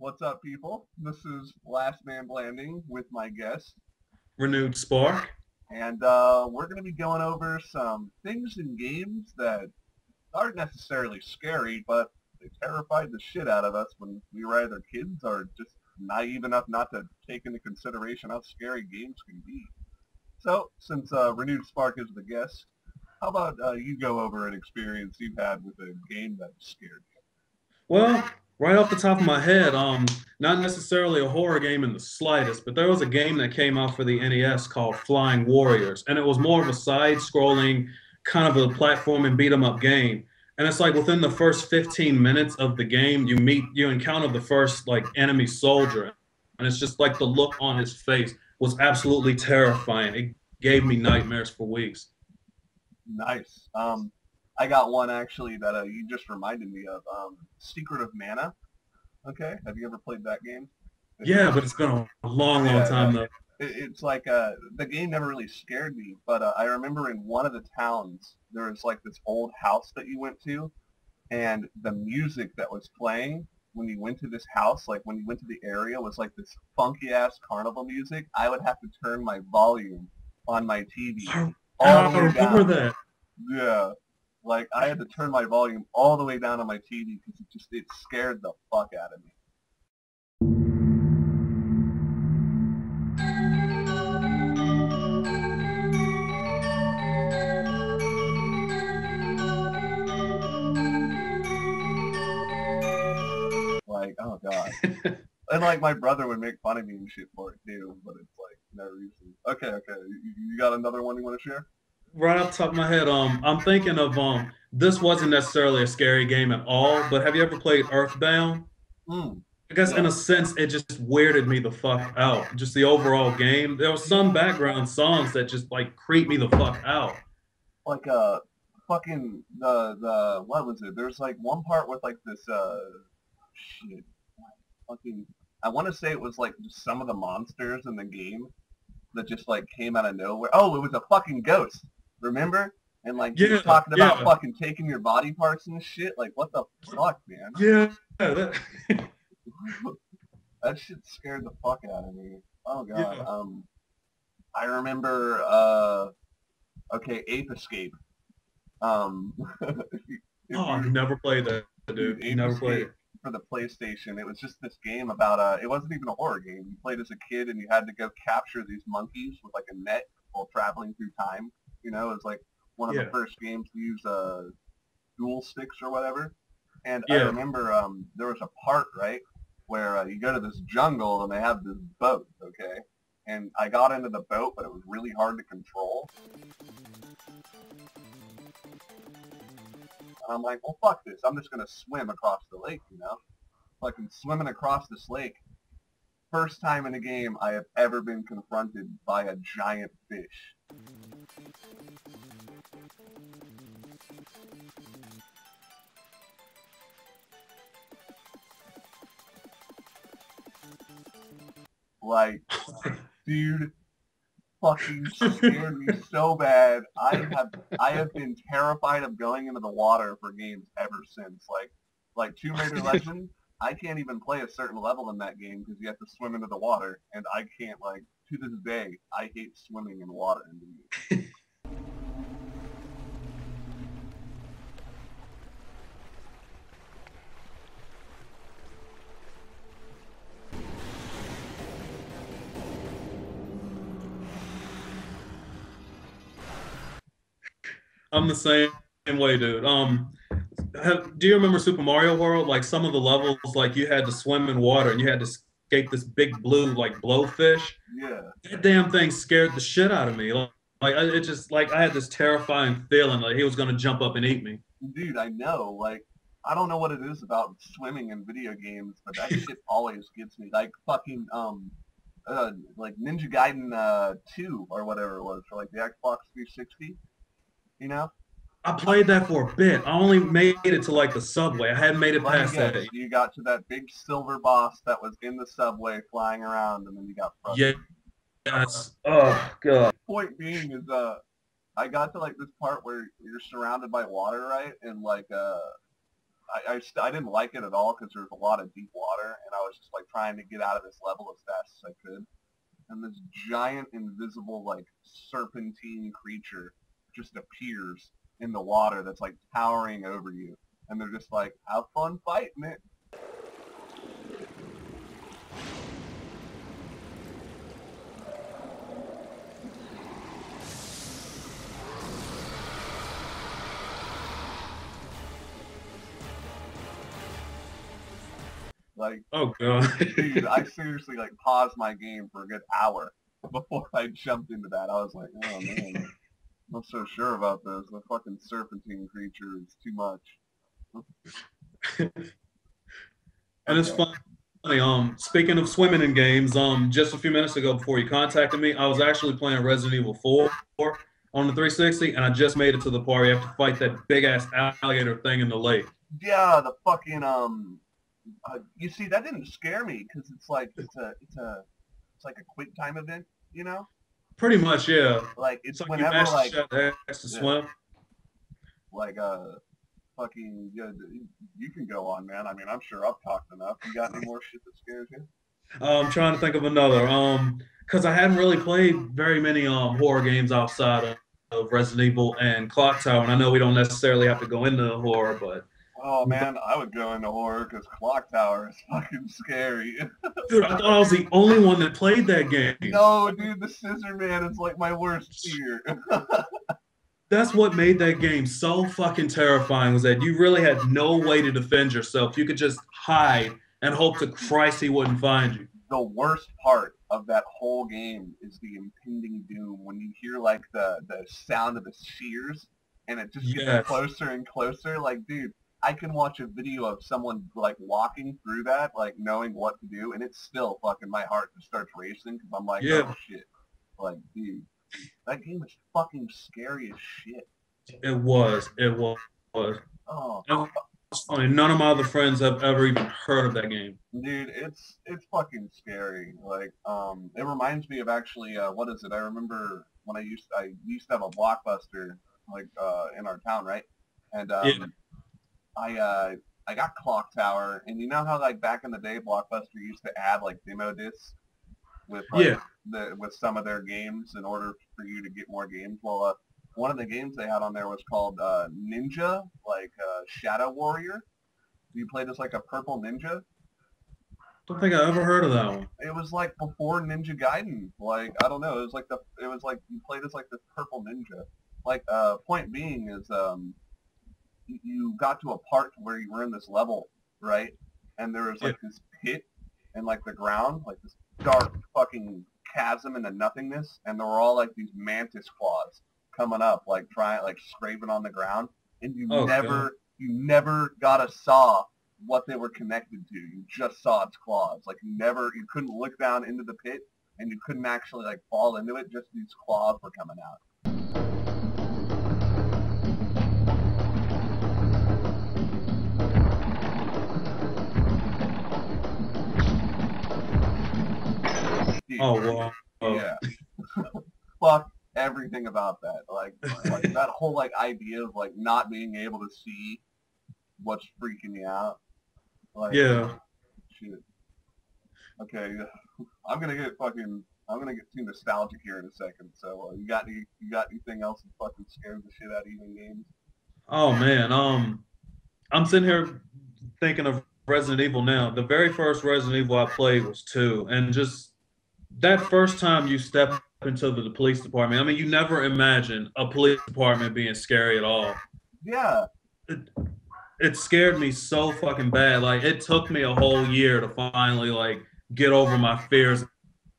What's up, people? This is Lastmanblanding with my guest, RenewedSpark. and we're going to be going over some things in games that aren't necessarily scary, but they terrified the shit out of us when we were either kids or just naive enough not to take into consideration how scary games can be. So, since Renewed Spark is the guest, how about you go over an experience you've had with a game that scared Well, right off the top of my head, not necessarily a horror game in the slightest, but there was a game that came out for the NES called Flying Warriors, and it was more of a side-scrolling kind of a platform and beat 'em up game. And it's like within the first 15 minutes of the game, you encounter the first like enemy soldier, and it's just like the look on his face was absolutely terrifying. It gave me nightmares for weeks. you? Nice. I got one actually that you just reminded me of. Secret of Mana. Okay, have you ever played that game? Yeah, but it's been a long, long Yeah, yeah. time though. It's like the game never really scared me, but I remember in one of the towns there was like this old house that you went to, and the music that was playing when you went to this house, like when you went to the area, was like this funky ass carnival music. I would have to turn my volume on my TV I, all the I way remember down. that. Yeah, like I had to turn my volume all the way down on my TV because it scared the fuck out of me. Like, oh god. And like my brother would make fun of me and shit for it too, but it's like no reason. Okay. You got another one you want to share? Right off the top of my head, I'm thinking of this wasn't necessarily a scary game at all, but have you ever played Earthbound? Hmm. I guess in Yeah. a sense, it just weirded me the fuck out. Just the overall game. There were some background songs that just like creeped me the fuck out. Like fucking the what was it? There's like one part with like this shit. Fucking I want to say it was like just some of the monsters in the game that just like came out of nowhere. Oh, it was a fucking ghost. Remember? And like he was Yeah, talking about yeah, fucking taking your body parts and shit. Like what the fuck, man? yeah. That, That shit scared the fuck out of me. Oh god. yeah. I remember okay, Ape Escape. If Oh, I've you never played that, dude, dude. Ape Never played Escape it. for the PlayStation, it was just this game about it wasn't even a horror game. You played as a kid and you had to go capture these monkeys with like a net while traveling through time. You know, it was like one of the Yeah, first games to use dual sticks or whatever. And I yeah. remember there was a part, right, where you go to this jungle and they have this boat, okay? And I got into the boat, but it was really hard to control. And I'm like, well, fuck this. I'm just going to swim across the lake, you know? Fucking swimming across this lake. First time in a game I have ever been confronted by a giant fish. Like, dude, fucking scared me so bad. I have been terrified of going into the water for games ever since. Like Tomb Raider Legend, I can't even play a certain level in that game because you have to swim into the water, and I can't like to this day. I hate swimming in water in games. I'm the same way, dude. Do you remember Super Mario World? Like some of the levels, like you had to swim in water and you had to escape this big blue like blowfish. Yeah, That damn thing scared the shit out of me. It just like I had this terrifying feeling like he was gonna jump up and eat me. dude, I know. Like, I don't know what it is about swimming in video games, but that shit always gets me. Like fucking like Ninja Gaiden 2 or whatever it was for like the Xbox 360. You know? I played that for a bit. I only made it to like the subway. I hadn't made it Let me past that. guess. You got to that big silver boss that was in the subway flying around, and then you got frustrated. Yes. Oh god. Point being is, I got to like this part where you're surrounded by water, right? And like, I didn't like it at all because there was a lot of deep water, and I was just like trying to get out of this level as fast as I could. And this giant invisible like serpentine creature just appears in the water that's like towering over you, and they're just like, have fun fighting it. Like, Oh god. dude, I seriously like paused my game for a good hour before I jumped into that. I was like, oh man, I'm not so sure about this. The fucking serpentine creature is too much. And it's Okay. funny. Speaking of swimming in games, just a few minutes ago before you contacted me, I was actually playing Resident Evil 4 on the 360, and I just made it to the part where you have to fight that big ass alligator thing in the lake. Yeah, the fucking you see, that didn't scare me because it's like it's like a quick time event, you know? Pretty much, yeah. Like it's So you whenever mash the like shit that has to yeah, swim. like fucking yeah, you can go on, man. I mean, I'm sure I've talked enough. You got any more shit that scares you? I'm trying to think of another. Because I hadn't really played very many horror games outside of Resident Evil and Clock Tower, and I know we don't necessarily have to go into horror, but Oh man, I would go into horror because Clock Tower is fucking scary. dude, I thought I was the only one that played that game. No, dude, the Scissor Man is like my worst fear. That's what made that game so fucking terrifying, was that you really had no way to defend yourself. You could just hide and hope to Christ he wouldn't find you. The worst part of that whole game is the impending doom when you hear like the sound of the shears and it just gets Yes. closer and closer. Like, dude, I can watch a video of someone like walking through that, like knowing what to do, and it's still fucking my heart just starts racing because I'm like, Yeah, oh shit, like, dude, that game is fucking scary as shit. it was. It was. Oh, And it's funny. None of my other friends have ever even heard of that game. dude, it's fucking scary. Like, it reminds me of actually, what is it? I remember when I used to have a Blockbuster like in our town, right? And Yeah. I I got Clock Tower, and you know how like back in the day, Blockbuster used to add like demo discs with like Yeah. with some of their games in order for you to get more games. Well, one of the games they had on there was called Ninja, like Shadow Warrior. You played as like a purple ninja. Don't think I ever heard of that one. It was like before Ninja Gaiden. Like, I don't know. It was like you played as like this purple ninja. Like point being is you got to a part where you were in this level, right? And there was Yeah. like this pit in like the ground, like this dark fucking chasm into nothingness, and there were all like these mantis claws coming up, like trying, like scraping on the ground, and Oh god. you never got a saw what they were connected to. You just saw its claws. Like you couldn't look down into the pit, and you couldn't actually like fall into it. Just these claws were coming out. Dude, Oh wow. yeah. Fuck everything about that. Like that whole like idea of like not being able to see what's freaking me out. Like, Yeah. shit. Okay, I'm gonna get too nostalgic here in a second. So you got anything else that fucking scares the shit out of you in games? Oh man. I'm sitting here thinking of Resident Evil now. The very first Resident Evil I played was 2, and just that first time you step into the police department. I mean, you never imagine a police department being scary at all. Yeah, It, it scared me so fucking bad. Like it took me a whole year to finally like get over my fears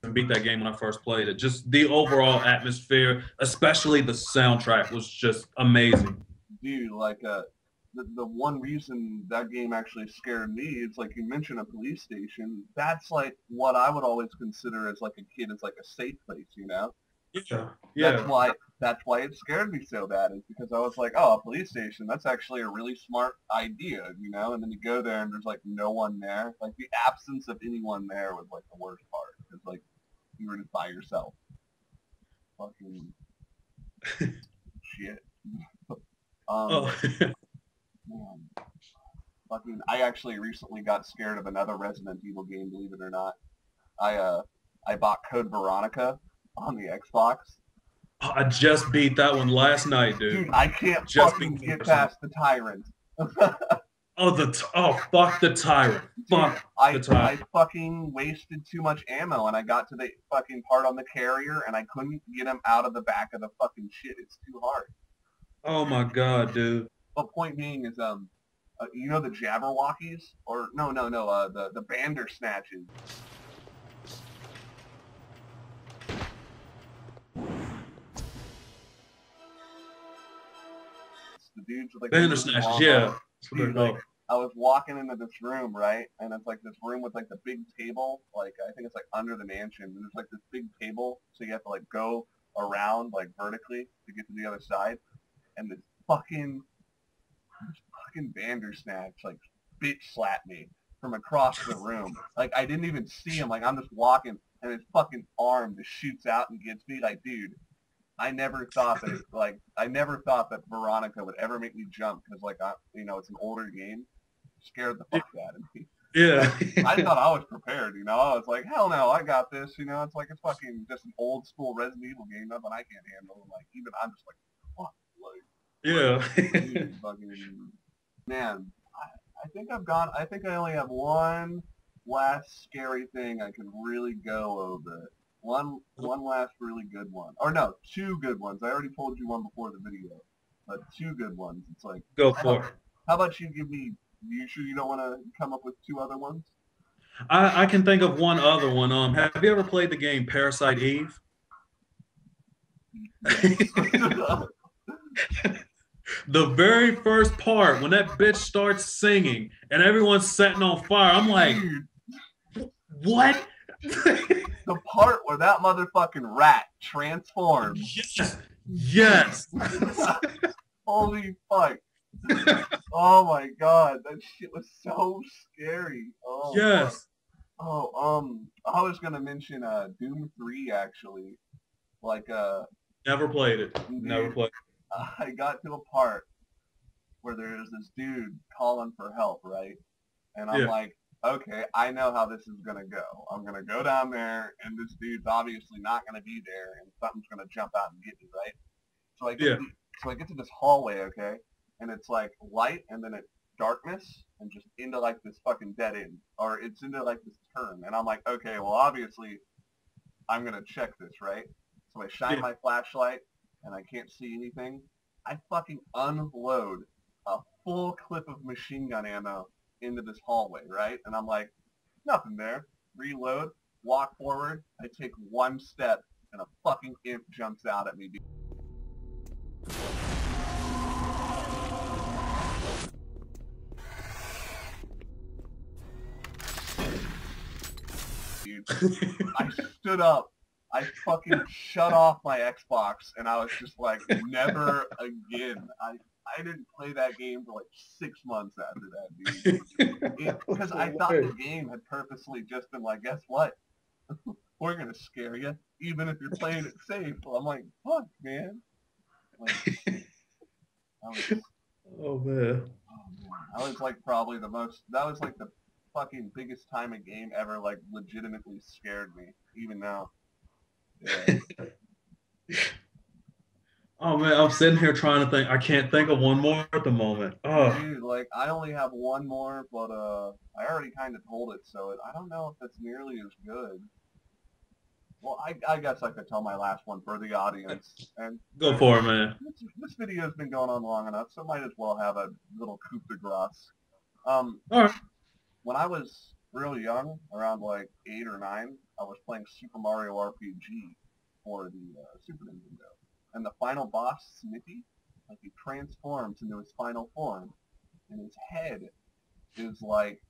and beat that game when I first played it. Just the overall atmosphere, especially the soundtrack, was just amazing. dude, like the one reason that game actually scared me is like you mentioned a police station. That's like what I would always consider as like a kid as like a safe place, you know? Yeah, That's yeah, why that's why it scared me so bad is because I was like, oh, a police station, that's actually a really smart idea, you know? And then you go there and there's like no one there. Like the absence of anyone there was like the worst part because like you were just by yourself. Fucking shit. oh, Man. Fucking, I actually recently got scared of another Resident Evil game, believe it or not. I bought Code Veronica on the Xbox. I just beat that one last night, dude. Dude, I can't Just fucking beat get past the Tyrant. Fuck the Tyrant. Fuck the Tyrant. I fucking wasted too much ammo, and I got to the fucking part on the carrier, and I couldn't get him out of the back of the fucking shit. It's too hard. Oh my god, dude. But point being is, you know the Jabberwockies? Or, no, the Bandersnatches. The dudes with like Bandersnatches, yeah. Dude, like, I was walking into this room, right? And it's like this room with like the big table, like I think it's like under the mansion. And there's like this big table, so you have to like go around like vertically to get to the other side. And this fucking Bandersnatch like bitch slapped me from across the room. Like I didn't even see him. Like I'm just walking, and his fucking arm just shoots out and gets me. Like, dude, I never thought that Veronica would ever make me jump because, like, it's an older game. It scared the fuck out of me. Yeah. I thought I was prepared, I was like, hell no, I got this, It's like it's fucking just an old school Resident Evil game, nothing I can't handle. And, like, even I'm just like, fuck, like, yeah. dude, fucking, man, I think I only have one last scary thing I can really go over. One last really good one. Or no, two good ones. I already told you one before the video. But two good ones. It's like, Go for it. How about you give me, you sure you don't want to come up with two other ones? I can think of one other one. Have you ever played the game Parasite Eve? The very first part, when that bitch starts singing and everyone's setting on fire, I'm like, what? The part where that motherfucking rat transforms. Yes. Holy fuck. Oh my god, that shit was so scary. Oh, yes. Fuck. Oh, I was gonna mention Doom 3 actually. Like Never played it. Never played it. I got to a part where there's this dude calling for help, right? And I'm like, okay, I know how this is going to go. I'm going to go down there, and this dude's obviously not going to be there, and something's going to jump out and get me, right? So I get to this hallway, okay? And it's like light, and then it's darkness, and just into like this fucking dead end. Or it's into like this turn. And I'm like, okay, well, obviously, I'm going to check this, right? So I shine my flashlight, and I can't see anything. I fucking unload a full clip of machine gun ammo into this hallway, right? And I'm like, nothing there. Reload, walk forward. I take one step, and a fucking imp jumps out at me. Dude, I stood up. I fucking shut off my Xbox, and I was just like, never again. I didn't play that game for like 6 months after that, dude. Because I thought the game had purposely just been like, guess what? We're going to scare you, even if you're playing it safe. Well, I'm like, fuck, man. Like, oh, man. That was like probably that was like the fucking biggest time a game ever like legitimately scared me, even now. Yeah. Oh man, I'm sitting here trying to think. I can't think of one more at the moment. Oh, dude, like I only have one more, but I already kind of told it, so I don't know if that's nearly as good. Well, I guess I could tell my last one for the audience. And go for it, man. This video's been going on long enough, so might as well have a little coup de grace. All right. When I was real young, around like 8 or 9, I was playing Super Mario RPG for the Super Nintendo. And the final boss, Smithy, like he transforms into his final form, and his head is like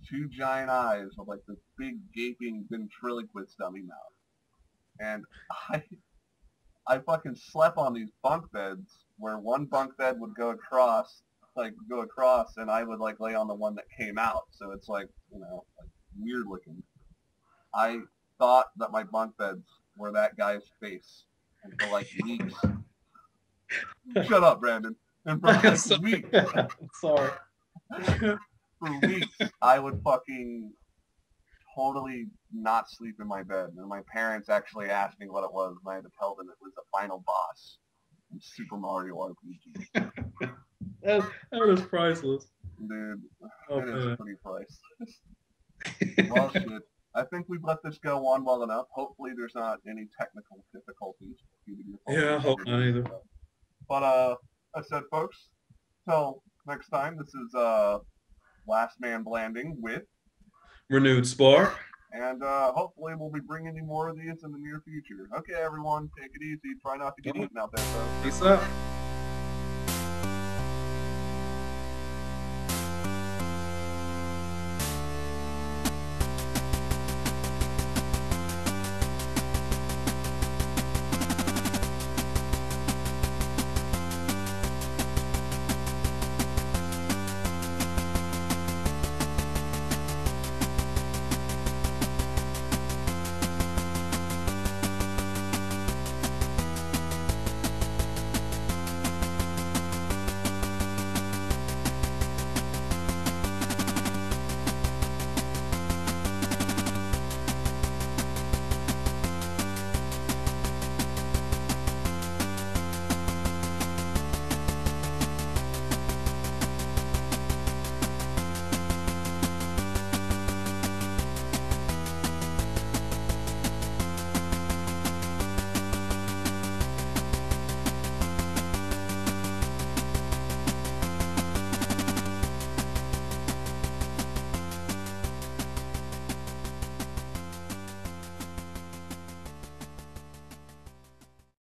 2 giant eyes with like this big gaping ventriloquist dummy mouth. And I fucking slept on these bunk beds where one bunk bed would go across, and I would like lay on the one that came out. So it's like, like weird looking. I thought that my bunk beds were that guy's face. And for like weeks. Shut up, Brandon. And for like weeks. Sorry. for weeks, I would fucking totally not sleep in my bed. And my parents actually asked me what it was, and I had to tell them it was the final boss in Super Mario RPG. That is priceless. Dude, Oh, it is man. pretty priceless. Well, shit. I think we've let this go on well enough. Hopefully there's not any technical difficulties. Yeah, I hope not either. But, I said, folks, till next time, this is Last Man Blanding with RenewedSpark. and hopefully we'll be bringing you more of these in the near future. Okay, everyone, take it easy. Try not to get eaten out there, folks. Peace out.